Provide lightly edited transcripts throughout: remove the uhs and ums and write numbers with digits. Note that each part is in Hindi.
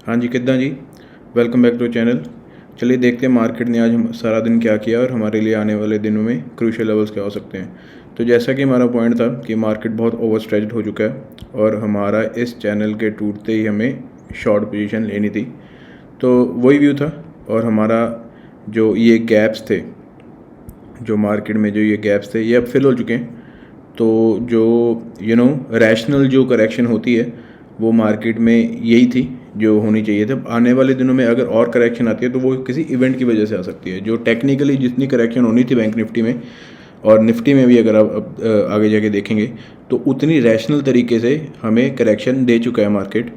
हाँ जी, कितना जी। Welcome back to channel. चलिए देखते हैं मार्केट ने आज सारा दिन क्या किया और हमारे लिए आने वाले दिनों में क्रूशियल लेवल्स क्या हो सकते हैं। तो जैसा कि हमारा पॉइंट था कि मार्केट बहुत ओवर स्ट्रेच्ड हो चुका है और हमारा इस चैनल के टूटते ही हमें शॉर्ट पोजीशन लेनी थी। तो वही व्यू था और हमारा जो ये गैप्स थे, जो मार्केट में जो ये गैप्स थे, ये अब फिल हो चुके हैं। तो जो रैशनल जो करेक्शन होती है वो मार्केट में यही थी जो होनी चाहिए था। आने वाले दिनों में अगर और करेक्शन आती है तो वो किसी इवेंट की वजह से आ सकती है। जो टेक्निकली जितनी करेक्शन होनी थी बैंक निफ्टी में और निफ्टी में भी अगर आप आगे जाके देखेंगे तो उतनी रैशनल तरीके से हमें करेक्शन दे चुका है मार्केट।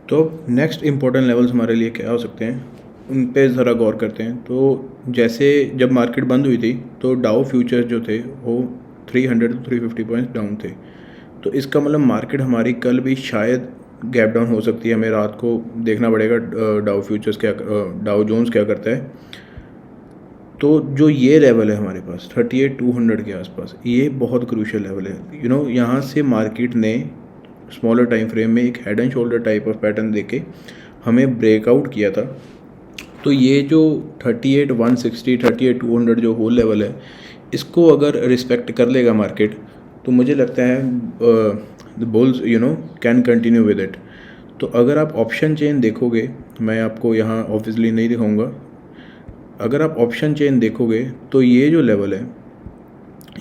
तो नेक्स्ट इम्पोर्टेंट लेवल्स हमारे लिए क्या हो सकते हैं उन पे ज़रा गौर करते हैं। तो जैसे जब मार्केट बंद हुई थी तो डाउ फ्यूचर्स जो थे वो 300 to 350 पॉइंट्स डाउन थे। तो इसका मतलब मार्केट हमारी कल भी शायद गैप डाउन हो सकती है। हमें रात को देखना पड़ेगा डाउ फ्यूचर्स क्या, डाउ जोन्स क्या करता है। तो जो ये लेवल है हमारे पास 38,200 के आसपास, ये बहुत क्रूशियल लेवल है। यहाँ से मार्केट ने स्मॉलर टाइम फ्रेम में एक head and shoulder type of pattern देके हमें ब्रेकआउट किया था। तो ये जो 38,160 38,200 जो होल लेवल है, इसको अगर रिस्पेक्ट कर लेगा मार्केट तो मुझे लगता है the bulls can continue with it. तो अगर आप ऑप्शन चेन देखोगे, मैं आपको यहाँ ऑब्वियसली नहीं दिखाऊंगा, अगर आप ऑप्शन चेन देखोगे तो ये जो लेवल है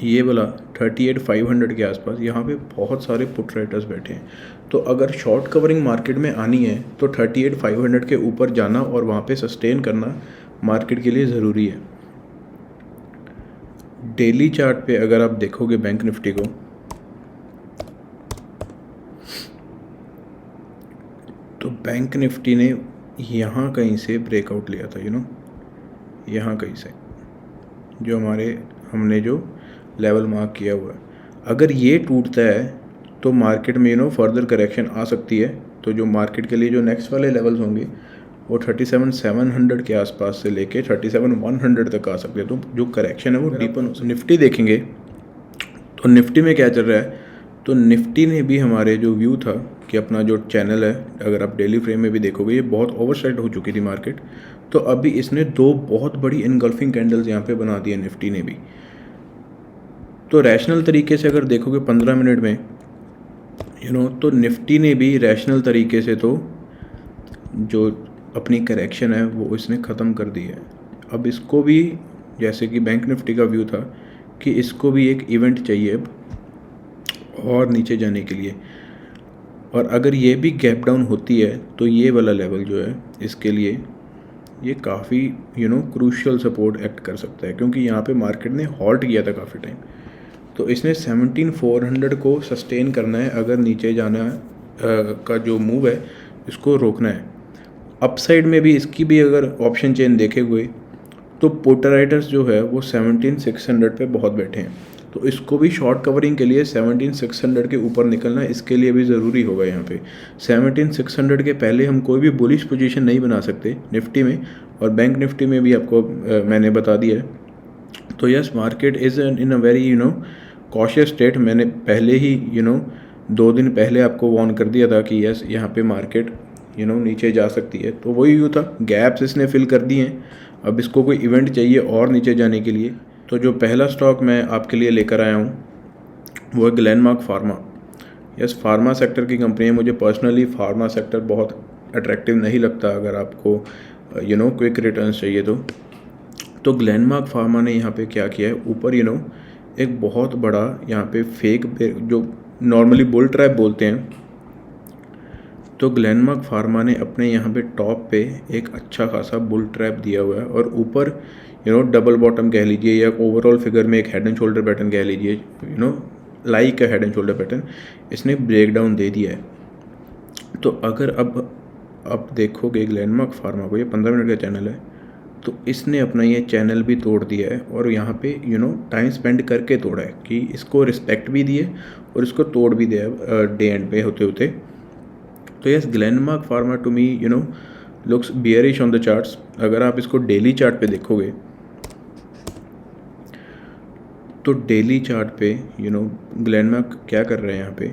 ये वाला 38,500 के आसपास, यहाँ पे बहुत सारे पुट राइटर्स बैठे हैं। तो अगर शॉर्ट कवरिंग मार्केट में आनी है तो 38,500 के ऊपर जाना और वहाँ पे सस्टेन करना मार्केट के लिए ज़रूरी है। डेली चार्ट पे अगर आप देखोगे बैंक निफ्टी को, तो बैंक निफ्टी ने यहाँ कहीं से ब्रेकआउट लिया था, यहाँ कहीं से जो हमने जो लेवल मार्क किया हुआ है, अगर ये टूटता है तो मार्केट में फर्दर करेक्शन आ सकती है। तो जो मार्केट के लिए जो नेक्स्ट वाले लेवल्स होंगे वो 37,700 के आसपास से लेके 37,100 तक आ सकते हैं। तो जो करेक्शन है वो डीपन हो सकती है। निफ्टी देखेंगे तो निफ्टी में क्या चल रहा है, तो निफ्टी ने भी हमारे जो व्यू था कि अपना जो चैनल है, अगर आप डेली फ्रेम में भी देखोगे, ये बहुत ओवरसाइड हो चुकी थी मार्केट। तो अभी इसने दो बहुत बड़ी इनगल्फिंग कैंडल्स यहाँ पे बना दी है निफ्टी ने भी। तो रैशनल तरीके से अगर देखोगे 15 मिनट में तो निफ्टी ने भी रैशनल तरीके से तो जो अपनी करेक्शन है वो इसने ख़त्म कर दी है। अब इसको भी, जैसे कि बैंक निफ्टी का व्यू था कि इसको भी एक इवेंट चाहिए अब और नीचे जाने के लिए, और अगर ये भी गैप डाउन होती है तो ये वाला लेवल जो है इसके लिए ये काफ़ी क्रूशियल सपोर्ट एक्ट कर सकता है, क्योंकि यहाँ पे मार्केट ने हॉल्ट किया था काफ़ी टाइम। तो इसने 17,400 को सस्टेन करना है, अगर नीचे जाना का जो मूव है इसको रोकना है। अपसाइड में भी इसकी भी अगर ऑप्शन चेन देखे हुए तो पुट राइटर्स जो है वो 17,600 पे बहुत बैठे हैं। तो इसको भी शॉर्ट कवरिंग के लिए 17,600 के ऊपर निकलना इसके लिए भी ज़रूरी होगा। यहाँ पे 17,600 के पहले हम कोई भी बुलिश पोजीशन नहीं बना सकते निफ्टी में, और बैंक निफ्टी में भी आपको मैंने बता दिया है। तो yes, market is in a very cautious state. मैंने पहले ही 2 दिन पहले आपको वार्न कर दिया था कि यस, यहाँ पे मार्केट नीचे जा सकती है। तो वही व्यू था, गैप्स इसने फिल कर दिए हैं, अब इसको कोई इवेंट चाहिए और नीचे जाने के लिए। तो जो पहला स्टॉक मैं आपके लिए लेकर आया हूँ वो है Glenmark pharma. Yes, pharma sector की कंपनी है। मुझे पर्सनली फार्मा सेक्टर बहुत अट्रैक्टिव नहीं लगता अगर आपको क्विक रिटर्न्स चाहिए तो ग्लेनमार्क फार्मा ने यहाँ पे क्या किया है, ऊपर एक बहुत बड़ा यहाँ पे फेक, जो नॉर्मली बुल ट्रैप बोलते हैं, तो ग्लेनमार्क फार्मा ने अपने यहाँ पे टॉप पे एक अच्छा खासा बुल ट्रैप दिया हुआ है, और ऊपर डबल बॉटम कह लीजिए या ओवरऑल फिगर में एक हेड एंड शोल्डर पैटर्न कह लीजिए, लाइक का हेड एंड शोल्डर पैटर्न इसने ब्रेक डाउन दे दिया है। तो अगर अब देखोगे ग्लेनमार्क फार्मा को, ये 15 मिनट का चैनल है, तो इसने अपना ये चैनल भी तोड़ दिया है, और यहाँ पे टाइम स्पेंड करके तोड़ा है कि इसको रिस्पेक्ट भी दिए और इसको तोड़ भी दिया डे एंड पे होते होते। तो yes, Glenmark pharma to me looks bearish on the charts. अगर आप इसको डेली चार्ट पे देखोगे तो डेली चार्ट पे ग्लेनमार्क क्या कर रहे हैं, यहाँ पे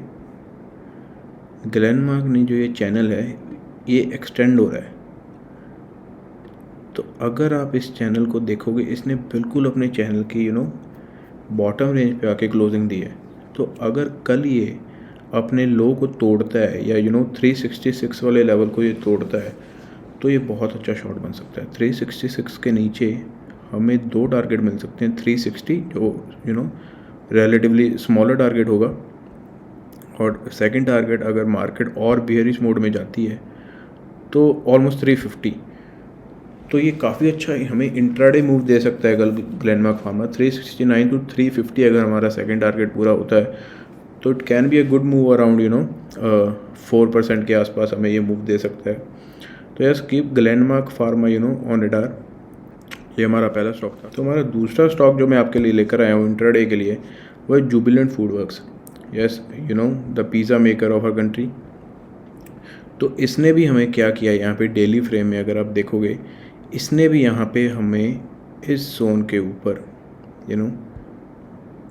ग्लेनमार्क ने जो ये चैनल है ये एक्सटेंड हो रहा है। तो अगर आप इस चैनल को देखोगे, इसने बिल्कुल अपने चैनल की बॉटम रेंज पे आके क्लोजिंग दी है। तो अगर कल ये अपने लो को तोड़ता है या 366 वाले लेवल को ये तोड़ता है तो ये बहुत अच्छा शॉट बन सकता है। 366 के नीचे हमें 2 टारगेट मिल सकते हैं। 360 जो रिलेटिवली स्मॉलर टारगेट होगा, और सेकंड टारगेट अगर मार्केट और बियरिश मोड में जाती है तो ऑलमोस्ट 350। तो ये काफ़ी अच्छा हमें इंट्राडे मूव दे सकता है कल ग्लेनमार्क फार्मा। 369 टू 350 अगर हमारा सेकंड टारगेट पूरा होता है तो it can be a good move around 4% के आसपास हमें ये मूव दे सकता है। तो yes, keep Glenmark pharma on radar. ये हमारा पहला स्टॉक था। तो हमारा दूसरा स्टॉक जो मैं आपके लिए लेकर आया हूँ इंट्राडे के लिए वो है Jubilant FoodWorks. Yes, the pizza maker of our country. तो इसने भी हमें क्या किया यहाँ पे डेली फ्रेम में अगर आप देखोगे, इसने भी यहाँ पे हमें इस जोन के ऊपर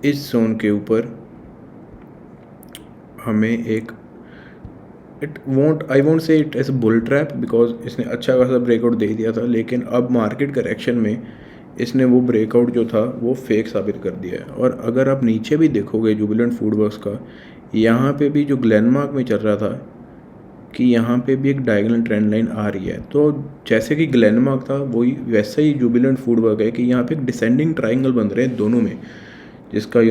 इस जोन के ऊपर हमें एक I won't say it as a bull trap, because इसने अच्छा खासा ब्रेकआउट दे दिया था, लेकिन अब मार्केट करेक्शन में इसने वो ब्रेकआउट जो था वो फेक साबित कर दिया है। और अगर आप नीचे भी देखोगे जुबिलेंट फूडवर्क्स का, यहाँ पे भी जो ग्लेनमार्क में चल रहा था कि यहाँ पे भी एक डायगोनल ट्रेंड लाइन आ रही है। तो जैसे कि ग्लेनमार्क था वही वैसा ही जुबिलेंट फूडवर्क है कि यहाँ पे एक डिसेंडिंग ट्राइंगल बन रहे हैं दोनों में, जिसका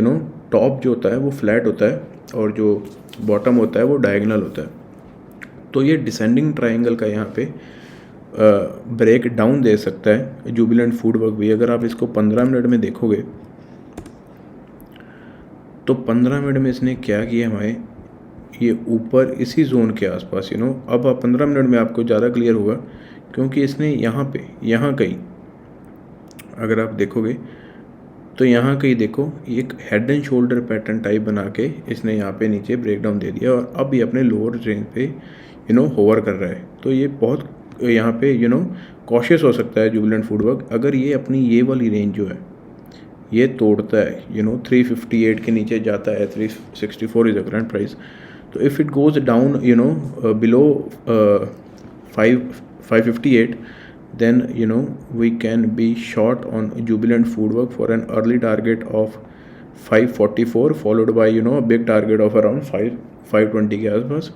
टॉप जो होता है वो फ्लैट होता है और जो बॉटम होता है वो डायगोनल होता है। तो ये डिसेंडिंग ट्राइंगल का यहाँ पे ब्रेक डाउन दे सकता है जुबिलेंट फूडवर्क भी। अगर आप इसको 15 मिनट में देखोगे तो 15 मिनट में इसने क्या किया, हमें ये ऊपर इसी जोन के आसपास अब आप 15 मिनट में आपको ज़्यादा क्लियर होगा, क्योंकि इसने यहाँ कहीं अगर आप देखोगे तो यहाँ कहीं देखो एक head and shoulder pattern type बना के इसने यहाँ पे नीचे ब्रेकडाउन दे दिया और अब ये अपने लोअर रेंज पे होवर कर रहा है। तो ये बहुत यहाँ पे कॉशियस हो सकता है जुबिलेंट फूडवर्क। अगर ये अपनी ये वाली रेंज जो है ये तोड़ता है 358 के नीचे जाता है, 364 इज़ द करंट प्राइस। तो if it goes down below 558, then we can be short on Jubilant Foodwork for an early target of 544 followed by a big target of around 520 के आसपास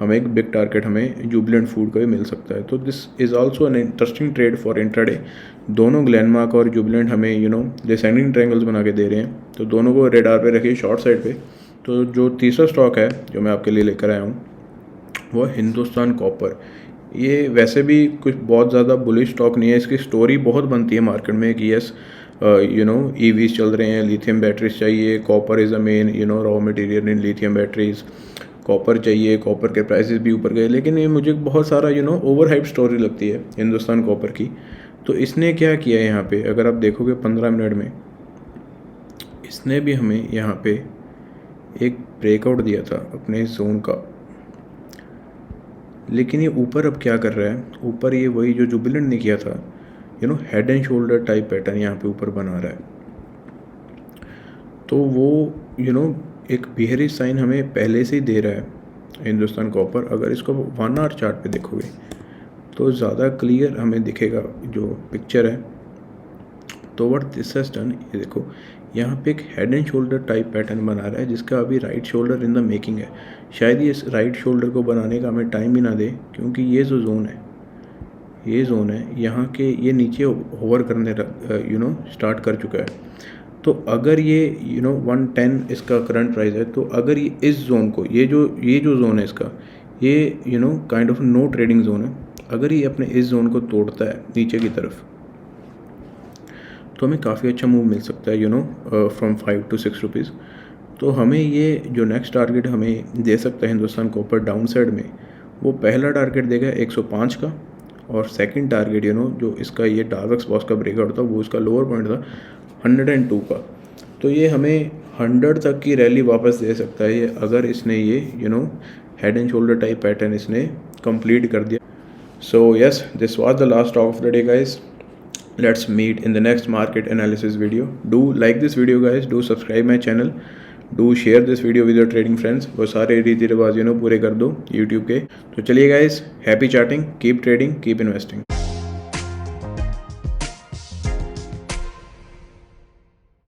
हमें एक बिग टारगेट हमें जुबिलेंट फूड का भी मिल सकता है। तो this is also an interesting trade for intraday. दोनों ग्लेनमार्क और जुबिलेंट हमें डिसेंडिंग ट्रायंगल्स बना के दे रहे हैं, तो दोनों को रेडार पे रखिए शॉर्ट साइड पे। तो जो तीसरा स्टॉक है जो मैं आपके लिए लेकर आया हूँ वो हिंदुस्तान कॉपर। ये वैसे भी कुछ बहुत ज़्यादा बुलिश स्टॉक नहीं है, इसकी स्टोरी बहुत बनती है मार्केट में कि यस ईवीज चल रहे हैं, लिथियम बैटरीज चाहिए, copper is a main raw material in lithium batteries, copper चाहिए, कॉपर के प्राइसेस भी ऊपर गए। लेकिन ये मुझे बहुत सारा ओवर हाइप स्टोरी लगती है हिंदुस्तान कॉपर की। तो इसने क्या किया यहाँ पे अगर आप देखोगे 15 मिनट में, इसने भी हमें यहाँ पे एक ब्रेकआउट दिया था अपने जोन का, लेकिन ये ऊपर अब क्या कर रहा है, ऊपर ये वही जो जुबिलेंट ने किया था head and shoulder type pattern यहाँ पे ऊपर बना रहा है। तो वो एक बिहेरिश साइन हमें पहले से ही दे रहा है हिंदुस्तान कॉपर। अगर इसको 1 आवर चार्ट पे देखोगे तो ज़्यादा क्लियर हमें दिखेगा जो पिक्चर है। तो व्हाट दिस हैज डन, ये देखो यहाँ पे एक head and shoulder type pattern बना रहा है जिसका अभी right shoulder in the making है। शायद ये इस राइट शोल्डर को बनाने का हमें टाइम भी ना दे, क्योंकि ये जो जोन है यहाँ के ये नीचे होवर करने स्टार्ट कर चुका है। तो अगर ये 110 इसका करंट प्राइस है, तो अगर ये इस जोन को ये जो जोन है इसका ये kind of no trading zone है, अगर ये अपने इस जोन को तोड़ता है नीचे की तरफ तो हमें काफ़ी अच्छा मूव मिल सकता है फ्रॉम 5 to 6 रुपीज़। तो हमें ये जो नेक्स्ट टारगेट हमें दे सकता है हिंदुस्तान कॉपर डाउन साइड में, वो पहला टारगेट देगा 105 का, और सेकंड टारगेट जो इसका ये डार्वेक्स बॉस का ब्रेकआउट था वो इसका लोअर पॉइंट था 102 का। तो ये हमें 100 तक की रैली वापस दे सकता है ये, अगर इसने ये head and shoulder type pattern इसने कंप्लीट कर दिया। So yes, this was the last stock of the day guys. Let's meet in the next market analysis video. Do like this video guys, do subscribe my channel, do share this video with your trading friends. वो सारे रीति रिवाज पूरे कर दो यूट्यूब के। तो चलिए guys, happy charting, keep trading, keep investing.